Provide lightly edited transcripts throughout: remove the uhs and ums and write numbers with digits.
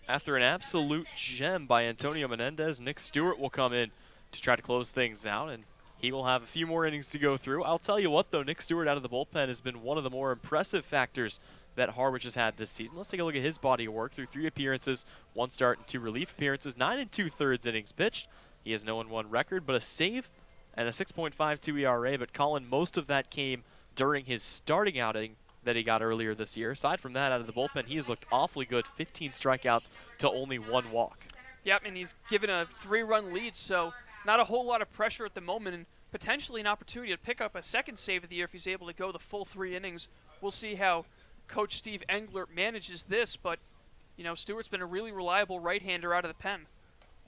After an absolute gem by Antonio Menendez, Nick Stewart will come in to try to close things out, and he will have a few more innings to go through. I'll tell you what, though, Nick Stewart out of the bullpen has been one of the more impressive factors that Harwich has had this season. Let's take a look at his body of work through 3 appearances, 1 start and 2 relief appearances, 9 2/3 innings pitched. He has no 1 record, but a save and a 6.52 ERA, but Colin, most of that came during his starting outing that he got earlier this year. Aside from that, out of the bullpen, he has looked awfully good. 15 strikeouts to only 1 walk. Yep, and he's given a 3-run lead, so not a whole lot of pressure at the moment, and potentially an opportunity to pick up a second save of the year if he's able to go the full 3 innings. We'll see how Coach Steve Englert manages this, but, you know, Stewart's been a really reliable right-hander out of the pen.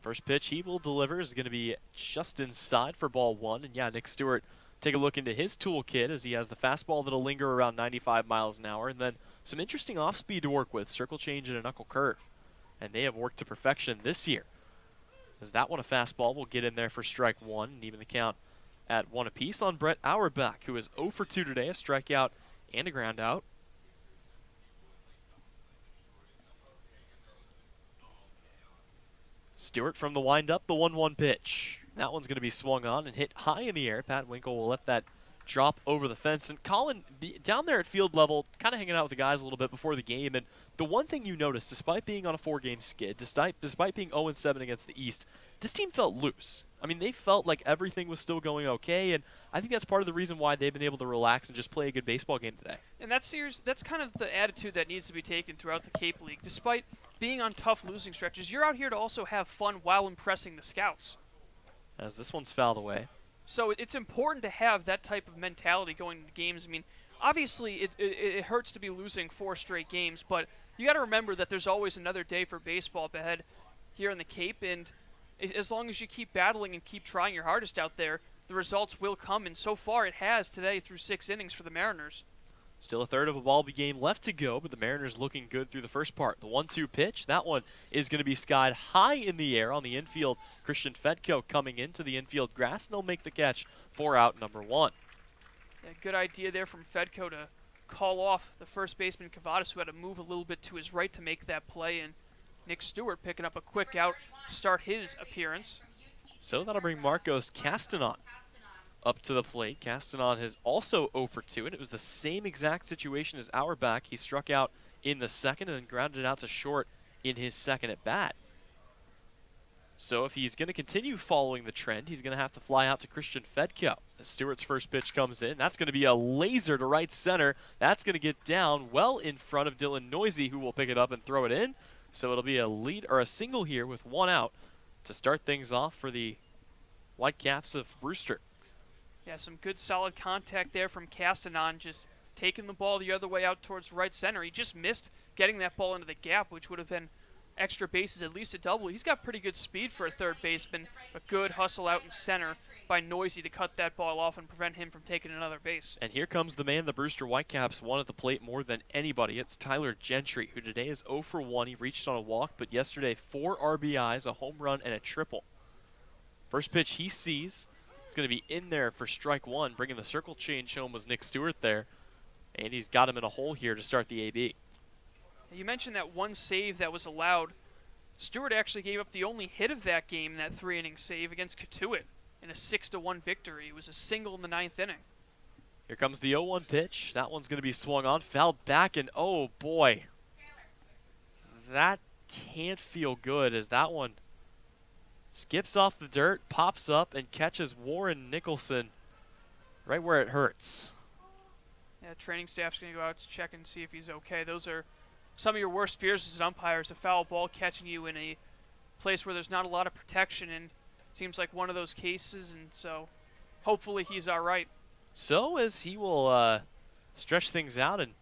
First pitch he will deliver is going to be just inside for ball 1. And yeah, Nick Stewart, take a look into his toolkit as he has the fastball that'll linger around 95 miles an hour, and then some interesting off-speed to work with, circle change and a knuckle curve. And they have worked to perfection this year. As that one, a fastball, will get in there for strike 1, and even the count at 1 apiece on Brett Auerbach, who is 0 for 2 today, a strikeout and a ground out. Stewart from the windup, the 1-1 pitch. That one's going to be swung on and hit high in the air. Pat Winkle will let that drop over the fence. And Colin, down there at field level, kind of hanging out with the guys a little bit before the game. And the one thing you noticed, despite being on a 4-game skid, despite being 0-7 against the East, this team felt loose. I mean, they felt like everything was still going okay, and I think that's part of the reason why they've been able to relax and just play a good baseball game today. And that's kind of the attitude that needs to be taken throughout the Cape League. Despite being on tough losing stretches, you're out here to also have fun while impressing the scouts. As this one's fouled away. So it's important to have that type of mentality going into games. I mean, obviously it hurts to be losing 4 straight games, but you got to remember that there's always another day for baseball ahead here in the Cape, and as long as you keep battling and keep trying your hardest out there, the results will come, and so far it has today through 6 innings for the Mariners. Still a third of a ball game left to go, but the Mariners looking good through the first part. The 1-2 pitch, that one is going to be skied high in the air on the infield. Christian Fedko coming into the infield grass, and he'll make the catch for out number 1. Yeah, good idea there from Fedko to call off the first baseman Cavadas, who had to move a little bit to his right to make that play, and Nick Stewart picking up a quick out to start his appearance. So that'll bring Marcos Castanon up to the plate. Castanon has also 0 for 2, and it was the same exact situation as Auerbach. He struck out in the second and then grounded it out to short in his second at bat. So if he's going to continue following the trend, he's going to have to fly out to Christian Fedko. As Stewart's first pitch comes in, that's going to be a laser to right center. That's going to get down well in front of Dylan Noisy, who will pick it up and throw it in. So it'll be a lead or a single here with 1 out to start things off for the Whitecaps of Brewster. Yeah, some good solid contact there from Castanon, just taking the ball the other way out towards right center. He just missed getting that ball into the gap, which would have been extra bases, at least a double. He's got pretty good speed for a third baseman. A good hustle out in center by Noisy to cut that ball off and prevent him from taking another base. And here comes the man the Brewster Whitecaps won at the plate more than anybody. It's Tyler Gentry, who today is 0 for 1. He reached on a walk, but yesterday 4 RBIs, a home run, and a triple. First pitch he sees. It's going to be in there for strike 1. Bringing the circle change home was Nick Stewart there. And he's got him in a hole here to start the AB. You mentioned that one save that was allowed. Stewart actually gave up the only hit of that game in that 3-inning save against Katuitt in a 6-1 victory. It was a single in the 9th inning. Here comes the 0-1 pitch. That one's going to be swung on, fouled back, and oh boy. That can't feel good as that one skips off the dirt, pops up, and catches Warren Nicholson right where it hurts. Yeah, training staff's going to go out to check and see if he's okay. Those are some of your worst fears as an umpire, is a foul ball catching you in a place where there's not a lot of protection, and it seems like one of those cases, and so hopefully he's all right. So as he will stretch things out and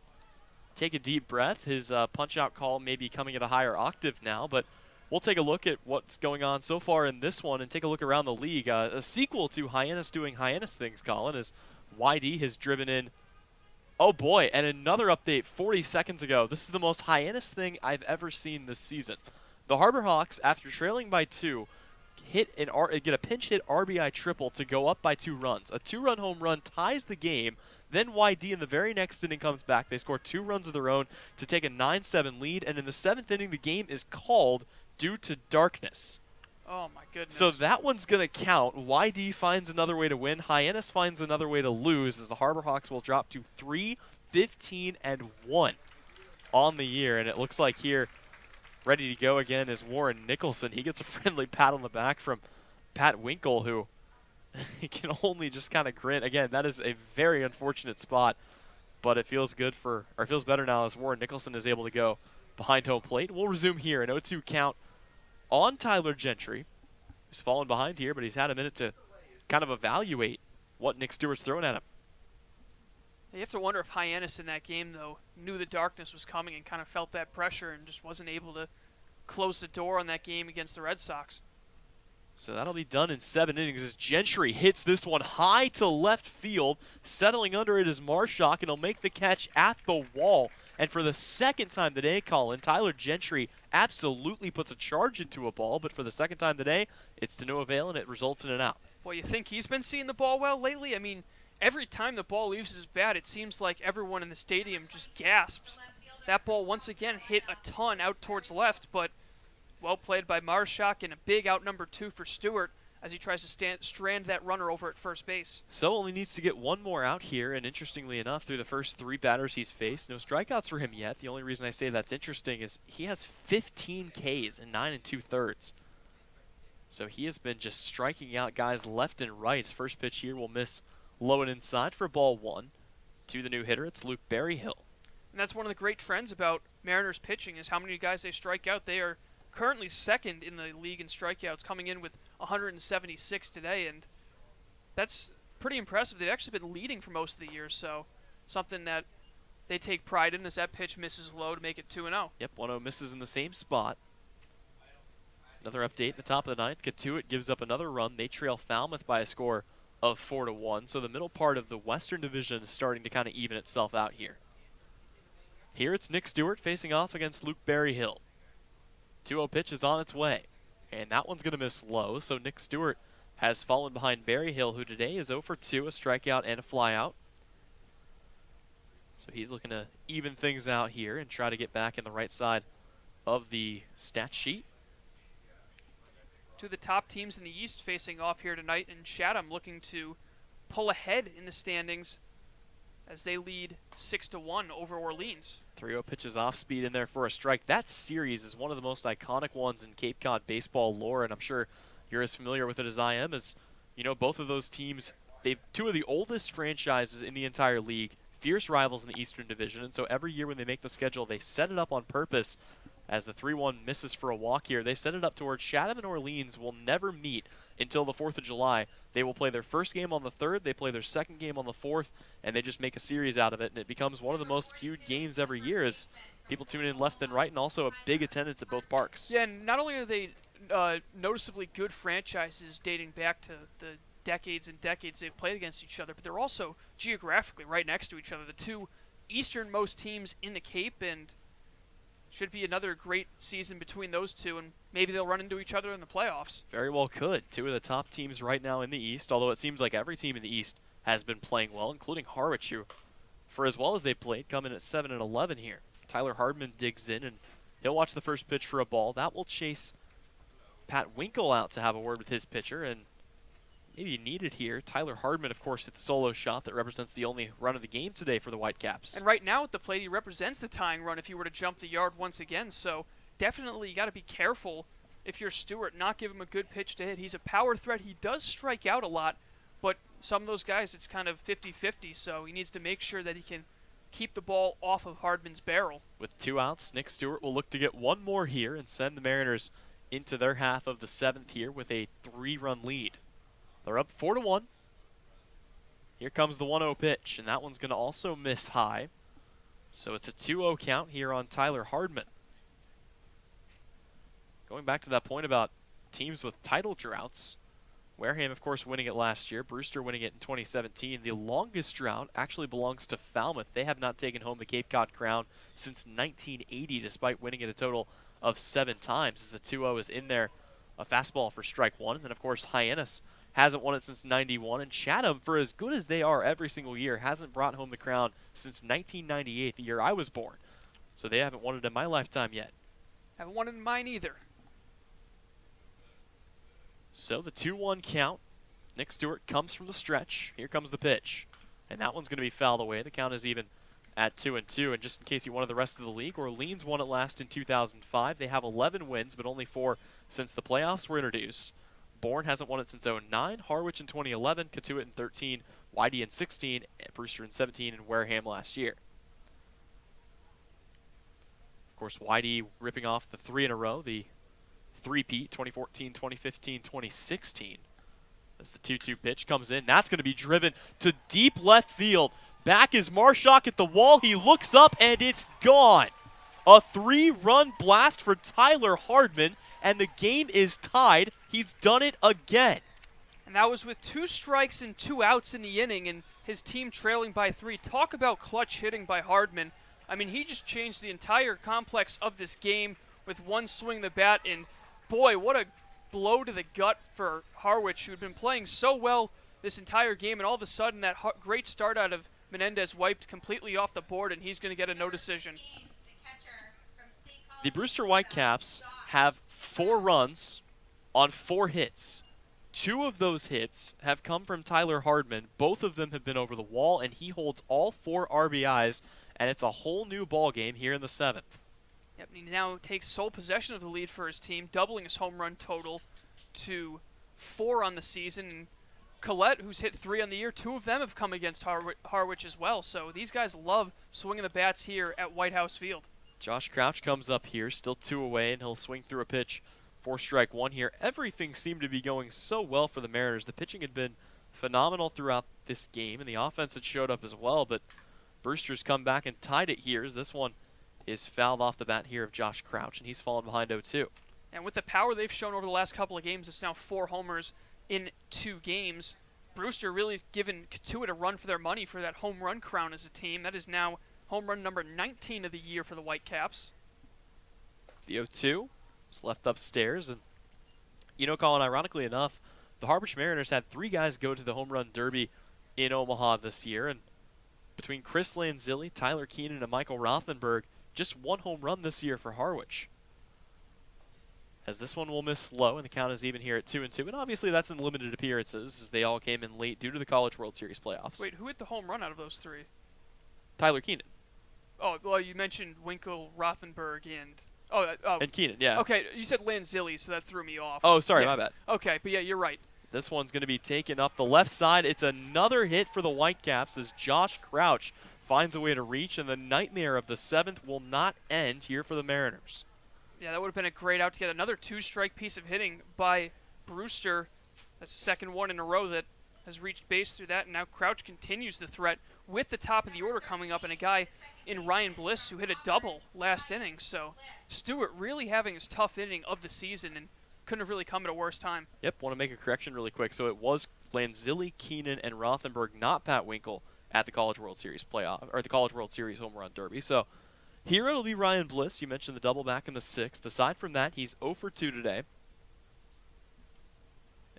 take a deep breath, his punch-out call may be coming at a higher octave now, but we'll take a look at what's going on so far in this one and take a look around the league. A sequel to Hyannis doing Hyannis things, Colin, as YD has driven in. Oh boy, and another update 40 seconds ago. This is the most Hyannis thing I've ever seen this season. The Harbor Hawks, after trailing by 2, get a pinch hit RBI triple to go up by 2 runs. A 2-run home run ties the game. Then YD in the very next inning comes back. They score 2 runs of their own to take a 9-7 lead, and in the 7th inning, the game is called due to darkness. Oh, my goodness. So that one's going to count. YD finds another way to win. Hyannis finds another way to lose, as the Harbor Hawks will drop to 3-15-1 on the year. And it looks like here, ready to go again is Warren Nicholson. He gets a friendly pat on the back from Pat Winkle, who can only just kind of grin. Again, that is a very unfortunate spot, but it feels good for, or it feels better now as Warren Nicholson is able to go behind home plate. We'll resume here, an 0-2 count on Tyler Gentry, who's fallen behind here, but he's had a minute to kind of evaluate what Nick Stewart's throwing at him. You have to wonder if Hyannis in that game, though, knew the darkness was coming and kind of felt that pressure and just wasn't able to close the door on that game against the Red Sox. So that'll be done in 7 innings as Gentry hits this one high to left field. Settling under it is Marshak, and he'll make the catch at the wall. And for the second time today, Colin, Tyler Gentry absolutely puts a charge into a ball, but for the second time today, it's to no avail, and it results in an out. Well, you think he's been seeing the ball well lately? I mean, every time the ball leaves his bat, it seems like everyone in the stadium just gasps. That ball once again hit a ton out towards left, but well played by Marshak, and a big out number 2 for Stewart as he tries to strand that runner over at first base. So only needs to get one more out here, and interestingly enough, through the first 3 batters he's faced, no strikeouts for him yet. The only reason I say that's interesting is he has 15 Ks in 9 2/3. So he has been just striking out guys left and right. His first pitch here will miss low and inside for ball 1. To the new hitter, it's Luke Berryhill. And that's one of the great trends about Mariners pitching is how many guys they strike out. They are currently second in the league in strikeouts, coming in with 176 today, and that's pretty impressive. They've actually been leading for most of the year, so something that they take pride in as that pitch misses low to make it 2-0. Yep, 1-0 misses in the same spot. Another update in the top of the 9th. Katuitt gives up another run. They trail Falmouth by a score of 4-1, so the middle part of the Western Division is starting to kind of even itself out here. Here it's Nick Stewart facing off against Luke Berryhill. 2-0 pitch is on its way, and that one's going to miss low, so Nick Stewart has fallen behind Berryhill, who today is 0 for 2, a strikeout and a flyout. So he's looking to even things out here and try to get back in the right side of the stat sheet. 2 of the top teams in the East facing off here tonight, and Chatham looking to pull ahead in the standings as they lead 6-1 over Orleans. 3-0 pitches off speed in there for a strike. That series is one of the most iconic ones in Cape Cod baseball lore, and I'm sure you're as familiar with it as I am. As you know, both of those teams, they've 2 of the oldest franchises in the entire league, fierce rivals in the Eastern Division, and so every year when they make the schedule, they set it up on purpose. As the 3-1 misses for a walk here, they set it up to where Chatham and Orleans will never meet until the 4th of July. They will play their first game on the 3rd, they play their second game on the 4th, and they just make a series out of it, and it becomes one of the most viewed games every year as people tune in left and right, and also a big attendance at both parks. Yeah, and not only are they noticeably good franchises dating back to the decades and decades they've played against each other, but they're also geographically right next to each other. The 2 easternmost teams in the Cape, and should be another great season between those 2, and maybe they'll run into each other in the playoffs. Very well could. 2 of the top teams right now in the East, although it seems like every team in the East has been playing well, including Harwich, who, for as well as they played, come in at 7-11 here. Tyler Hardman digs in, and he'll watch the first pitch for a ball. That will chase Pat Winkle out to have a word with his pitcher, and maybe needed here. Tyler Hardman, of course, hit the solo shot that represents the only run of the game today for the Whitecaps. And right now at the plate, he represents the tying run if he were to jump the yard once again. So definitely you got to be careful if you're Stewart, not give him a good pitch to hit. He's a power threat. He does strike out a lot, but some of those guys, it's kind of 50-50, so he needs to make sure that he can keep the ball off of Hardman's barrel. With 2 outs, Nick Stewart will look to get one more here and send the Mariners into their half of the 7th here with a 3-run lead. They're up 4-1. Here comes the 1-0 pitch, and that one's going to also miss high. So it's a 2-0 count here on Tyler Hardman. Going back to that point about teams with title droughts, Wareham, of course, winning it last year. Brewster winning it in 2017. The longest drought actually belongs to Falmouth. They have not taken home the Cape Cod crown since 1980, despite winning it a total of 7 times. As the 2-0 is in there, a fastball for strike 1. And then, of course, Hyannis hasn't won it since '91, and Chatham, for as good as they are every single year, hasn't brought home the crown since 1998, the year I was born. So they haven't won it in my lifetime yet. Haven't won it in mine either. So the 2-1 count. Nick Stewart comes from the stretch. Here comes the pitch. And that one's going to be fouled away. The count is even at 2-2. And just in case you wanted the rest of the league, Orleans won it last in 2005. They have 11 wins, but only 4 since the playoffs were introduced. Bourne hasn't won it since '09. Harwich in 2011. Catuit in 13. Whitey in 16. Brewster in 17. And Wareham last year. Of course, Whitey ripping off the 3 in a row. The three-peat, 2014, 2015, 2016. As the 2-2 pitch comes in, that's going to be driven to deep left field. Back is Marshak at the wall. He looks up, and it's gone. A 3-run blast for Tyler Hardman, and the game is tied. He's done it again. And that was with 2 strikes and 2 outs in the inning, and his team trailing by 3. Talk about clutch hitting by Hardman. I mean, he just changed the entire complex of this game with one swing of the bat, and boy, what a blow to the gut for Harwich, who had been playing so well this entire game, and all of a sudden that great start out of Menendez wiped completely off the board, and he's going to get a no decision. The Brewster Whitecaps have 4 runs on 4 hits. 2 of those hits have come from Tyler Hardman. Both of them have been over the wall, and he holds all 4 RBIs, and it's a whole new ball game here in the 7th. Yep, and he now takes sole possession of the lead for his team, doubling his home run total to 4 on the season. And Collette, who's hit 3 on the year, 2 of them have come against Harwich as well. So these guys love swinging the bats here at White House Field. Josh Crouch comes up here, still 2 away, and he'll swing through a pitch for strike 1 here. Everything seemed to be going so well for the Mariners. The pitching had been phenomenal throughout this game, and the offense had showed up as well, but Brewster's come back and tied it here as this one is fouled off the bat here of Josh Crouch, and he's fallen behind 0-2. And with the power they've shown over the last couple of games, it's now 4 homers in 2 games. Brewster really given Catuit a run for their money for that home run crown as a team. That is now home run number 19 of the year for the Whitecaps. The 0-2 is left upstairs, and you know, Colin, ironically enough, the Harwich Mariners had 3 guys go to the home run derby in Omaha this year, and between Chris Lanzilli, Tyler Keenan, and Michael Rothenberg, just 1 home run this year for Harwich. As this one will miss low, and the count is even here at 2-2. And obviously that's in limited appearances, as they all came in late due to the College World Series playoffs. Wait, who hit the home run out of those 3? Tyler Keenan. Oh, well, you mentioned Winkle, Rothenberg, and... and Keenan, yeah. Okay, you said Lanzilli, so that threw me off. Oh, sorry, yeah. my bad. Okay, but yeah, you're right. This one's going to be taken up the left side. It's another hit for the Whitecaps as Josh Crouch finds a way to reach, and the nightmare of the 7th will not end here for the Mariners. Yeah, that would have been a great out to get another 2-strike piece of hitting by Brewster. That's the second one in a row that has reached base through that, and now Crouch continues the threat with the top of the order coming up, and a guy in Ryan Bliss who hit a double last inning. So Stewart really having his tough inning of the season, and couldn't have really come at a worse time. Yep, want to make a correction really quick. So it was Lanzilli, Keenan, and Rothenberg, not Pat Winkle, at the College World Series playoff, or the College World Series home run derby. So here it'll be Ryan Bliss. You mentioned the double back in the 6th. Aside from that, he's 0 for 2 today.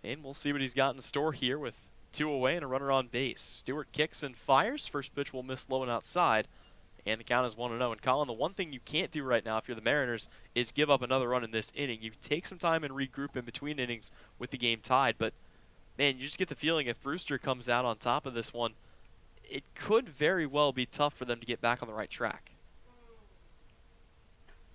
And we'll see what he's got in store here with 2 away and a runner on base. Stewart kicks and fires. First pitch will miss low and outside. And the count is 1-0. And Colin, the one thing you can't do right now if you're the Mariners is give up another run in this inning. You take some time and regroup in between innings with the game tied. But, man, you just get the feeling if Brewster comes out on top of this one, it could very well be tough for them to get back on the right track.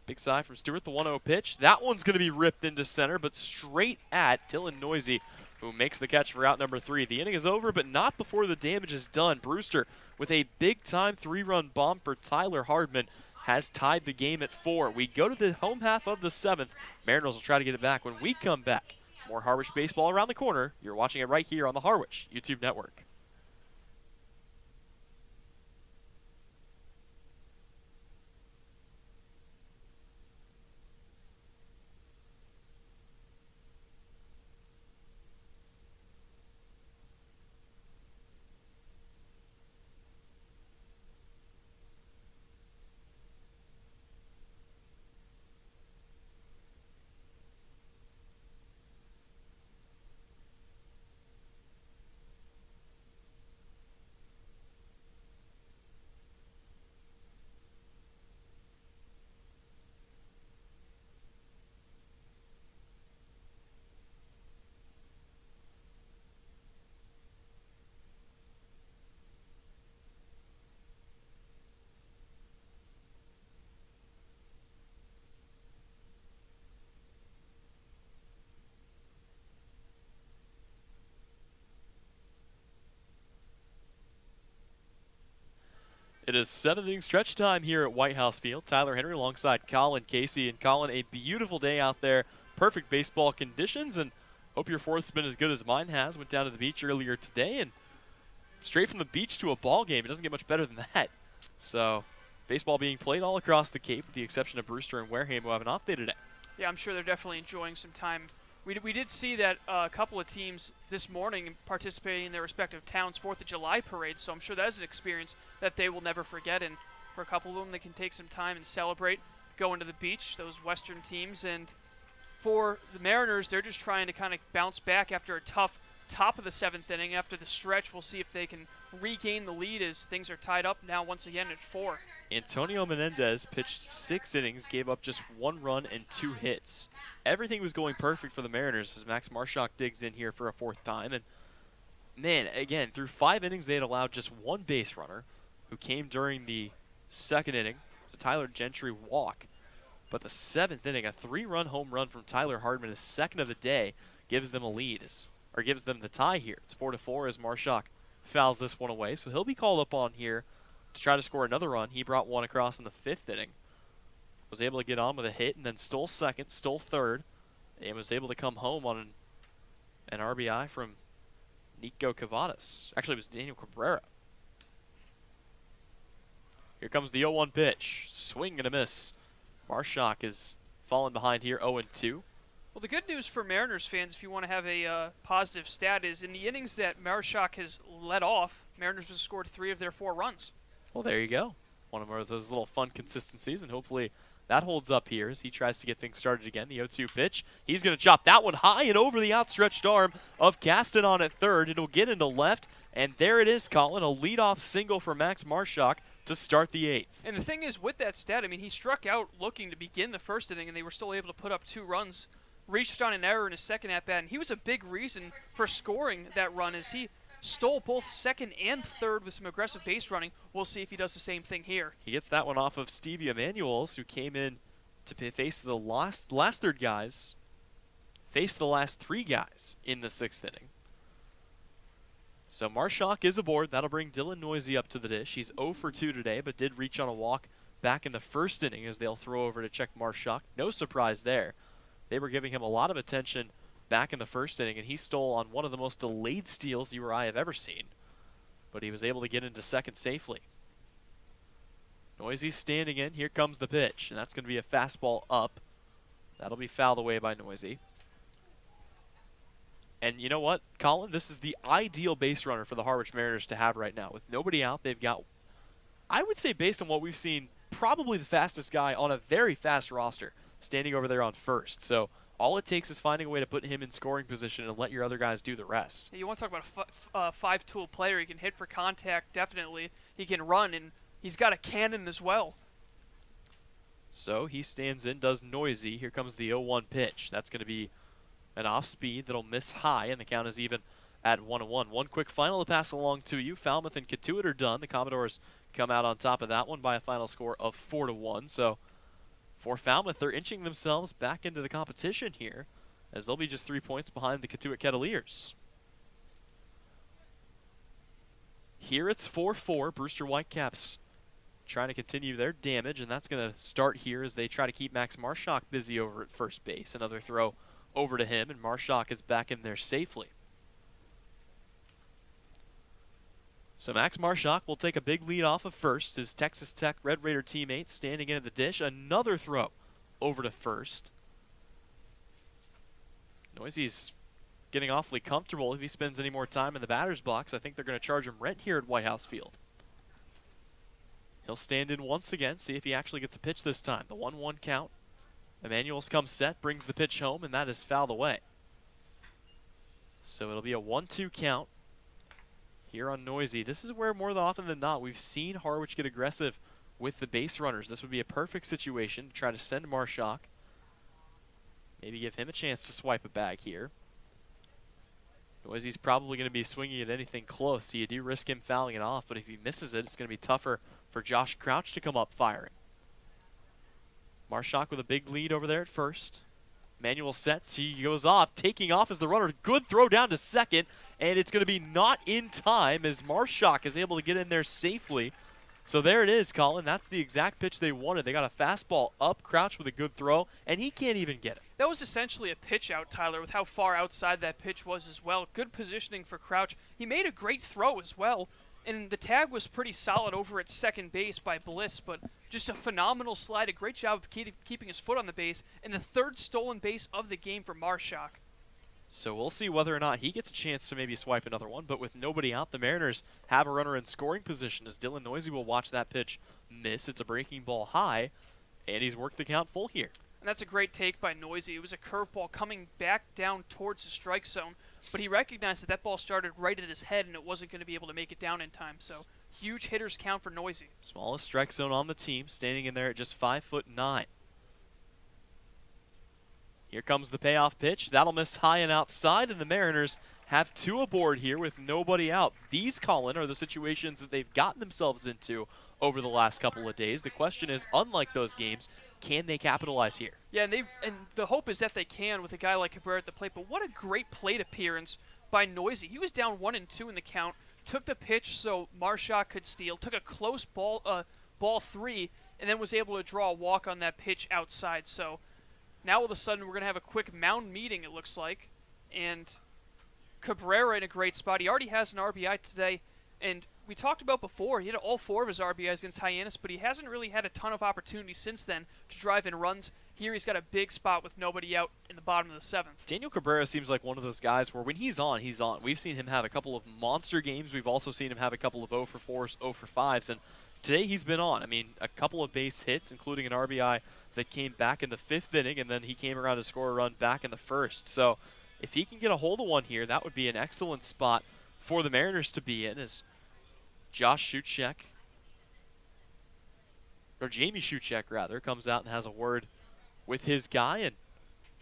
Big side from Stewart, the 1-0 pitch. That one's going to be ripped into center, but straight at Dylan Noisy, who makes the catch for out number 3. The inning is over, but not before the damage is done. Brewster, with a big-time 3-run bomb for Tyler Hardman, has tied the game at 4. We go to the home half of the 7th. Mariners will try to get it back when we come back. More Harwich baseball around the corner. You're watching it right here on the Harwich YouTube network. It is 7th inning stretch time here at White House Field. Tyler Henry alongside Colin Casey. And Colin, a beautiful day out there. Perfect baseball conditions. And hope your fourth's been as good as mine has. Went down to the beach earlier today and straight from the beach to a ball game. It doesn't get much better than that. So baseball being played all across the Cape with the exception of Brewster and Wareham who have an off day today. Yeah, I'm sure they're definitely enjoying some time. We did see that a couple of teams this morning participating in their respective towns' 4th of July parades, so I'm sure that's an experience that they will never forget. And for a couple of them, they can take some time and celebrate, going to the beach, those Western teams. And for the Mariners, they're just trying to kind of bounce back after a tough top of the 7th inning. After the stretch, we'll see if they can regain the lead as things are tied up now once again at 4. Antonio Menendez pitched 6 innings, gave up just 1 run and 2 hits. Everything was going perfect for the Mariners as Max Marshak digs in here for a 4th time. And, man, again, through 5 innings, they had allowed just 1 base runner who came during the 2nd inning. It was a Tyler Gentry walk. But the 7th inning, a 3-run home run from Tyler Hardman, his 2nd of the day, gives them a lead, or gives them the tie here. It's 4-4 as Marshak fouls this one away. So he'll be called up on here to try to score another run. He brought one across in the 5th inning. Was able to get on with a hit and then stole 2nd, stole 3rd, and was able to come home on an RBI from Nico Cavadas. Actually, it was Daniel Cabrera. Here comes the 0-1 pitch. Swing and a miss. Marshak is falling behind here, 0-2. Well, the good news for Mariners fans, if you want to have a positive stat, is in the innings that Marshak has led off, Mariners have scored 3 of their 4 runs. Well, there you go. One of those little fun consistencies, and hopefully that holds up here as he tries to get things started again. The 0-2 pitch. He's going to chop that one high and over the outstretched arm of Castanon at 3rd. It'll get into left, and there it is, Colin. A leadoff single for Max Marshak to start the 8th. And the thing is, with that stat, I mean, he struck out looking to begin the 1st inning, and they were still able to put up 2 runs. Reached on an error in his 2nd at-bat, and he was a big reason for scoring that run as he stole both 2nd and 3rd with some aggressive base running. We'll see if he does the same thing here. He gets that one off of Stevie Emanuels, who came in to face the last 3 guys, face the last 3 guys in the 6th inning. So Marshak is aboard. That'll bring Dylan Noisy up to the dish. He's 0 for 2 today, but did reach on a walk back in the 1st inning as they'll throw over to check Marshak. No surprise there. They were giving him a lot of attention back in the 1st inning, and he stole on one of the most delayed steals you or I have ever seen. But he was able to get into 2nd safely. Noisy's standing in. Here comes the pitch, and that's going to be a fastball up. That'll be fouled away by Noisy. And you know what, Colin? This is the ideal base runner for the Harwich Mariners to have right now. With nobody out, they've got, I would say based on what we've seen, probably the fastest guy on a very fast roster standing over there on 1st. So all it takes is finding a way to put him in scoring position and let your other guys do the rest. You want to talk about a 5-tool player. He can hit for contact, definitely. He can run, and he's got a cannon as well. So he stands in, does Noisy. Here comes the 0-1 pitch. That's going to be an off-speed that'll miss high, and the count is even at 1-1. One quick final to pass along to you. Falmouth and Katuitt are done. The Commodores come out on top of that one by a final score of 4-1. So for Falmouth, they're inching themselves back into the competition here, as they'll be just 3 points behind the Katuitt Kettleers. Here it's 4-4. Brewster Whitecaps trying to continue their damage, and that's going to start here as they try to keep Max Marshak busy over at 1st base. Another throw over to him, and Marshak is back in there safely. So Max Marshak will take a big lead off of 1st. His Texas Tech Red Raider teammate standing in at the dish. Another throw over to 1st. Noisy's getting awfully comfortable. If he spends any more time in the batter's box, I think they're going to charge him rent here at White House Field. He'll stand in once again, see if he actually gets a pitch this time. The 1-1 count. Emanuels comes set, brings the pitch home, and that is fouled away. So it'll be a 1-2 count here on Noisy. This is where more often than not we've seen Harwich get aggressive with the base runners. This would be a perfect situation to try to send Marshak. Maybe give him a chance to swipe a bag here. Noisy's probably going to be swinging at anything close, so you do risk him fouling it off, but if he misses it, it's going to be tougher for Josh Crouch to come up firing. Marshak with a big lead over there at 1st. Manuel sets, he goes off, taking off as the runner. Good throw down to 2nd, and it's going to be not in time as Marshak is able to get in there safely. So there it is, Colin. That's the exact pitch they wanted. They got a fastball up, Crouch with a good throw, and he can't even get it. That was essentially a pitch out, Tyler, with how far outside that pitch was as well. Good positioning for Crouch. He made a great throw as well, and the tag was pretty solid over at second base by Bliss, but just a phenomenal slide, a great job of keeping his foot on the base, and the third stolen base of the game for Marshak. So we'll see whether or not he gets a chance to maybe swipe another one. But with nobody out, the Mariners have a runner in scoring position as Dylan Noisy will watch that pitch miss. It's a breaking ball high, and he's worked the count full here. And that's a great take by Noisy. It was a curveball coming back down towards the strike zone, but he recognized that that ball started right at his head and it wasn't going to be able to make it down in time. So huge hitter's count for Noisy. Smallest strike zone on the team, standing in there at just 5'9". Here comes the payoff pitch. That'll miss high and outside, and the Mariners have two aboard here with nobody out. These, Colin, are the situations that they've gotten themselves into over the last couple of days. The question is, unlike those games, can they capitalize here? Yeah, and the hope is that they can with a guy like Cabrera at the plate. But what a great plate appearance by Noisy. He was down 1-2 in the count, took the pitch so Marshak could steal, took a close ball 3, and then was able to draw a walk on that pitch outside. So now all of a sudden we're going to have a quick mound meeting, it looks like. And Cabrera in a great spot. He already has an RBI today. And we talked about before, he had all 4 of his RBIs against Hyannis, but he hasn't really had a ton of opportunities since then to drive in runs. Here he's got a big spot with nobody out in the bottom of the 7th. Daniel Cabrera seems like one of those guys where when he's on, he's on. We've seen him have a couple of monster games. We've also seen him have a couple of 0 for 4s, 0 for 5s, and today he's been on. I mean, a couple of base hits, including an RBI that came back in the 5th inning, and then he came around to score a run back in the 1st. So if he can get a hold of one here, that would be an excellent spot for the Mariners to be in, as Josh Shuchek, or Jamie Shuchek rather, comes out and has a word with his guy, and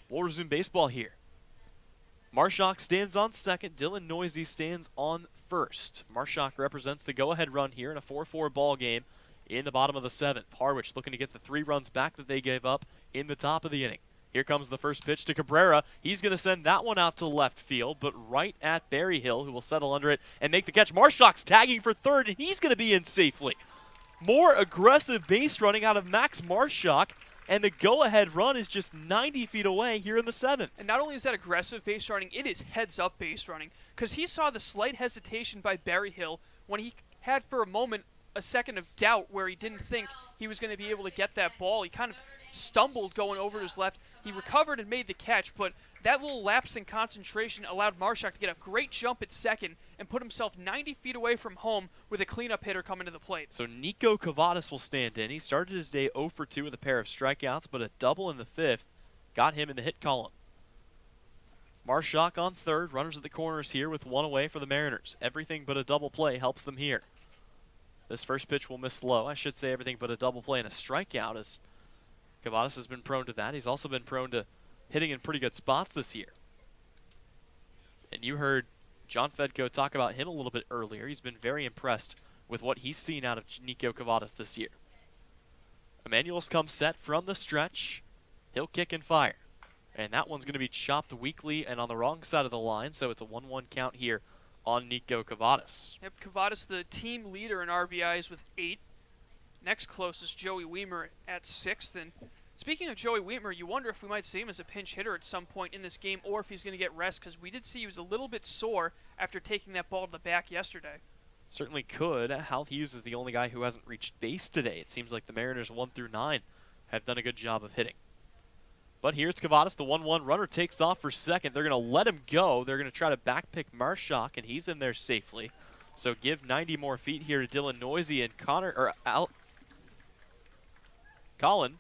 we'll resume baseball here. Marshak stands on second. Dylan Noisy stands on first. Marshak represents the go-ahead run here in a 4-4 ball game in the bottom of the 7th. Harwich looking to get the 3 runs back that they gave up in the top of the inning. Here comes the first pitch to Cabrera. He's going to send that one out to left field, but right at Berryhill, who will settle under it and make the catch. Marshak's tagging for third, and he's going to be in safely. More aggressive base running out of Max Marshak, and the go-ahead run is just 90 feet away here in the 7th. And not only is that aggressive base running, it is heads-up base running, because he saw the slight hesitation by Berryhill when he had for a moment a second of doubt where he didn't think he was going to be able to get that ball. He kind of stumbled going over his left. He recovered and made the catch, but that little lapse in concentration allowed Marshak to get a great jump at second and put himself 90 feet away from home with a cleanup hitter coming to the plate. So Nico Cavadas will stand in. He started his day 0 for 2 with a pair of strikeouts, but a double in the 5th got him in the hit column. Marshak on third. Runners at the corners here with 1 away for the Mariners. Everything but a double play helps them here. This first pitch will miss low. I should say everything but a double play and a strikeout, as Cavadas has been prone to that. He's also been prone to hitting in pretty good spots this year. And you heard John Fedko talk about him a little bit earlier. He's been very impressed with what he's seen out of Nico Cavadas this year. Emmanuel's come set from the stretch. He'll kick and fire. And that one's going to be chopped weakly and on the wrong side of the line, so it's a 1-1 count here on Nico Cavadas. Yep, Cavadas the team leader in RBIs with 8. Next closest, Joey Weimer at 6th. And speaking of Joey Weimer, you wonder if we might see him as a pinch hitter at some point in this game or if he's going to get rest, because we did see he was a little bit sore after taking that ball to the back yesterday. Certainly could. Hal Hughes is the only guy who hasn't reached base today. It seems like the Mariners 1 through 9 have done a good job of hitting. But here's Cavadas. The 1-1 runner takes off for second. They're going to let him go. They're going to try to backpick Marshak, and he's in there safely. So give 90 more feet here to Dylan Noisy and Colin.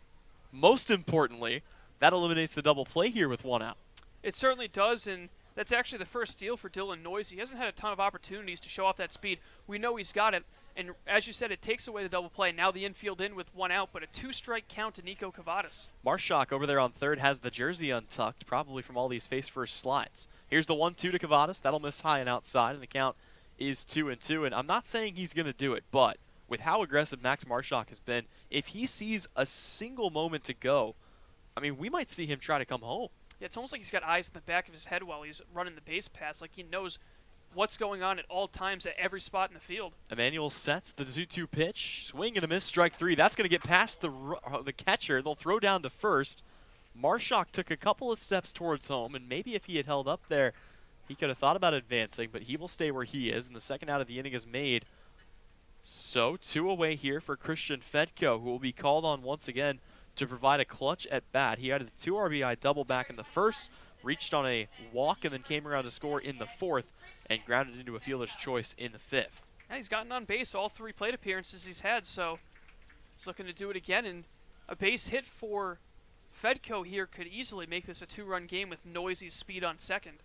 Most importantly, that eliminates the double play here with 1 out. It certainly does, and that's actually the first steal for Dylan Noisy. He hasn't had a ton of opportunities to show off that speed. We know he's got it, and as you said, it takes away the double play. Now the infield in with 1 out, but a 2-strike count to Nico Cavadas. Marshak over there on third has the jersey untucked, probably from all these face-first slides. Here's the 1-2 to Cavadas. That'll miss high and outside, and the count is 2-2. And I'm not saying he's going to do it, but with how aggressive Max Marshak has been, if he sees a single moment to go, I mean, we might see him try to come home. Yeah, it's almost like he's got eyes in the back of his head while he's running the base pass. Like he knows what's going on at all times at every spot in the field. Emmanuel sets the 2-2 pitch. Swing and a miss, strike 3. That's going to get past the catcher. They'll throw down to first. Marshak took a couple of steps towards home, and maybe if he had held up there, he could have thought about advancing, but he will stay where he is, and the second out of the inning is made. So 2 away here for Christian Fedko, who will be called on once again to provide a clutch at bat. He had a 2 RBI double back in the first, reached on a walk, and then came around to score in the fourth, and grounded into a fielder's choice in the fifth. Yeah, he's gotten on base all 3 plate appearances he's had, so he's looking to do it again, and a base hit for Fedko here could easily make this a 2-run game with Noisy's speed on second.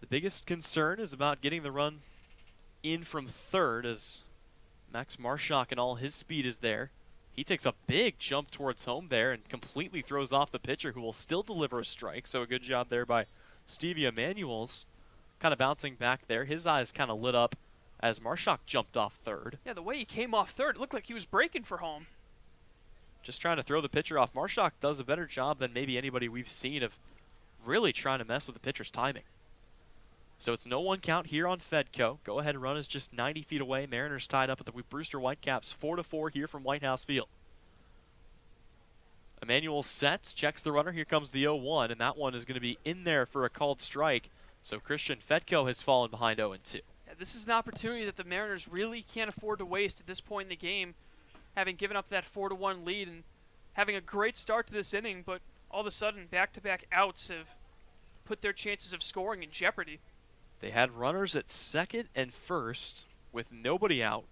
The biggest concern is about getting the run in from third, as Max Marshak and all his speed is there. He takes a big jump towards home there and completely throws off the pitcher, who will still deliver a strike. So a good job there by Stevie Emanuels. Kind of bouncing back there. His eyes kind of lit up as Marshak jumped off third. Yeah, the way he came off third, it looked like he was breaking for home. Just trying to throw the pitcher off. Marshak does a better job than maybe anybody we've seen of really trying to mess with the pitcher's timing. So it's no 1 count here on Fedko. Go ahead run is just 90 feet away. Mariners tied up at the Brewster Whitecaps 4-4 here from White House Field. Emmanuel sets, checks the runner. Here comes the 0-1, and that one is going to be in there for a called strike. So Christian Fedko has fallen behind 0-2. Yeah, this is an opportunity that the Mariners really can't afford to waste at this point in the game, having given up that 4-1 lead and having a great start to this inning, but all of a sudden back-to-back outs have put their chances of scoring in jeopardy. They had runners at second and first with nobody out.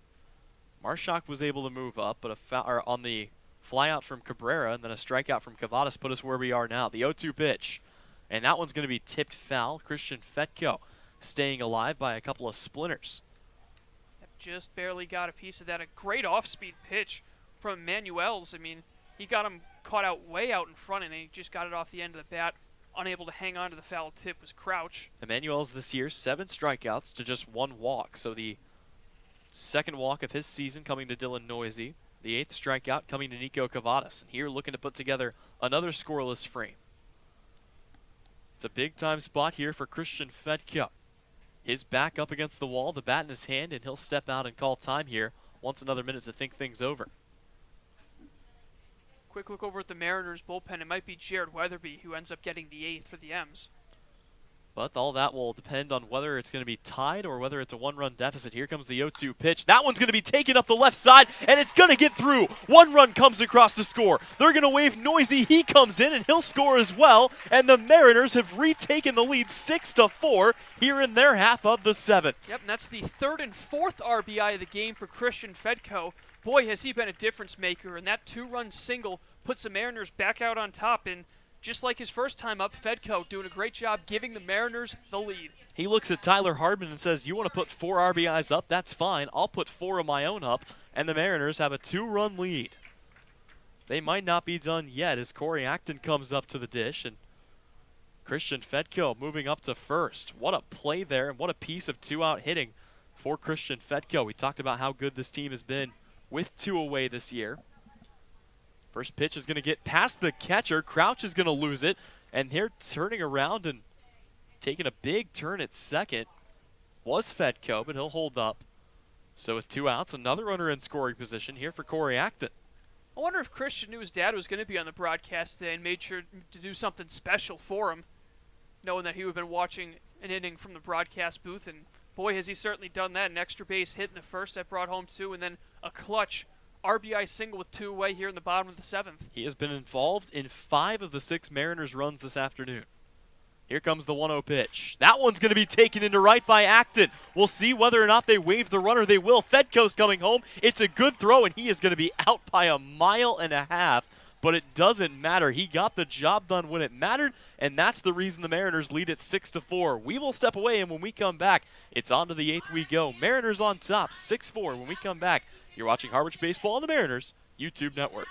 Marshak was able to move up, but on the fly out from Cabrera and then a strikeout from Cavadas put us where we are now. The 0-2 pitch, and that one's going to be tipped foul. Christian Fedko staying alive by a couple of splinters. Just barely got a piece of that. A great off-speed pitch from Manuels. I mean, he got him caught out way out in front, and he just got it off the end of the bat. Unable to hang on to the foul tip was Crouch. Emanuel's this year 7 strikeouts to just 1 walk. So the second walk of his season coming to Dylan Noisy. The 8th strikeout coming to Nico Cavadas. And here looking to put together another scoreless frame. It's a big-time spot here for Christian Fedko. His back up against the wall, the bat in his hand, and he'll step out and call time here. Wants another minute to think things over. Quick look over at the Mariners bullpen. It might be Jared Weatherby who ends up getting the 8th for the M's. But all that will depend on whether it's going to be tied or whether it's a 1-run deficit. Here comes the 0-2 pitch. That one's going to be taken up the left side, and it's going to get through. 1 run comes across the score. They're going to wave Noisy. He comes in, and he'll score as well. And the Mariners have retaken the lead 6-4 here in their half of the 7th. Yep, and that's the 3rd and 4th RBI of the game for Christian Fedko. Boy, has he been a difference maker, and that 2-run single puts the Mariners back out on top. And just like his first time up, Fedko doing a great job giving the Mariners the lead. He looks at Tyler Hardman and says, you want to put 4 RBIs up? That's fine. I'll put 4 of my own up. And the Mariners have a 2-run lead. They might not be done yet as Corey Acton comes up to the dish. And Christian Fedko moving up to first. What a play there, and what a piece of 2-out hitting for Christian Fedko. We talked about how good this team has been with 2 away this year. First pitch is going to get past the catcher. Crouch is going to lose it. And they're turning around and taking a big turn at second. Was Fedko, but he'll hold up. So with 2 outs, another runner in scoring position here for Corey Acton. I wonder if Christian knew his dad was going to be on the broadcast today and made sure to do something special for him, knowing that he would have been watching an inning from the broadcast booth. And boy, has he certainly done that. An extra base hit in the first that brought home 2, and then a clutch RBI single with 2 away here in the bottom of the 7th. He has been involved in 5 of the 6 Mariners runs this afternoon. Here comes the 1-0 pitch. That one's going to be taken into right by Acton. We'll see whether or not they wave the runner. They will. Fedko's coming home. It's a good throw, and he is going to be out by 1.5 miles. But it doesn't matter. He got the job done when it mattered, and that's the reason the Mariners lead at 6-4. We will step away, and when we come back, it's on to the 8th we go. Mariners on top, 6-4 when we come back. You're watching Harwich Baseball on the Mariners YouTube Network.